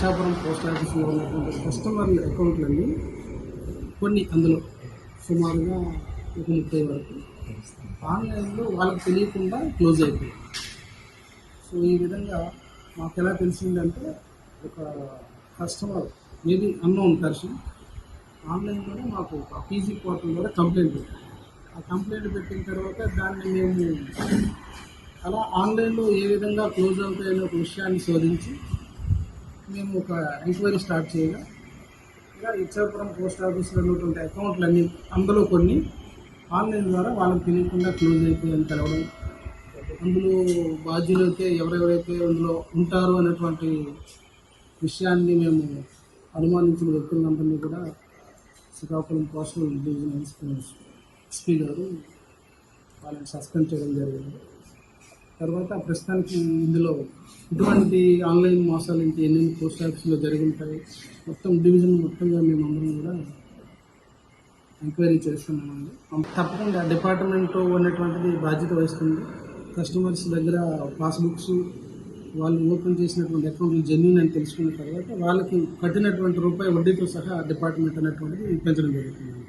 Ichchapuram post ఆఫీస్లో ఉన్నటువంటి customer అకౌంట్లన్నీ కొన్ని అందులో సుమారుగా ఒక 30 వరకు ఆన్లైన్లో వాళ్ళకి తెలియకుండా క్లోజ్ అయిపోయాయి. సో ఈ విధంగా మాకు ఎలా తెలిసిందంటే ఒక కస్టమర్ మేబీ అన్నోన్ పర్సన్ ఆన్లైన్లోనే మాకు ఒక పీజీ పోర్టల్ ద్వారా కంప్లైంట్ పెట్టారు. ఆ కంప్లైంట్ పెట్టిన తర్వాత దాన్ని మేము అలా ఆన్లైన్లో ఏ విధంగా క్లోజ్ అవుతాయనే ఒక విషయాన్ని శోధించి మేము ఒక ఎంక్వైరీ స్టార్ట్ చేయగా ఇలా ఇచ్చాపురం పోస్ట్ ఆఫీస్లో ఉన్నటువంటి అకౌంట్లన్నీ అందులో కొన్ని ఆన్లైన్ ద్వారా వాళ్ళకి తెలియకుండా క్లోజ్ అయిపోయాయని తెలవడం, అందులో బాధ్యులైతే ఎవరెవరైతే అందులో ఉంటారో అనేటువంటి విషయాన్ని మేము అనుమానించిన వ్యక్తులందరినీ కూడా శ్రీకాకుళం పోస్టల్ డివిజన్ ఎస్పీ గారు వాళ్ళని సస్పెండ్ చేయడం జరిగింది. తర్వాత ప్రస్తుతానికి ఇందులో ఇటువంటి ఆన్లైన్ మోసాలు ఇంకా ఎన్ని పోస్ట్ ఆఫీస్లో జరిగి ఉంటాయి మొత్తం డివిజన్ మొత్తంగా మేమందరం కూడా ఎంక్వైరీ చేస్తున్నామండి. తప్పకుండా డిపార్ట్మెంట్ ఉన్నటువంటిది బాధ్యత వహిస్తుంది. కస్టమర్స్ దగ్గర పాస్బుక్స్ వాళ్ళు ఓపెన్ చేసినటువంటి అకౌంట్లు జెన్యూన్ అని తెలుసుకున్న తర్వాత వాళ్ళకి కట్టినటువంటి రూపాయి వడ్డీతో సహా డిపార్ట్మెంట్ అనేటువంటిది పెంచడం జరుగుతుంది.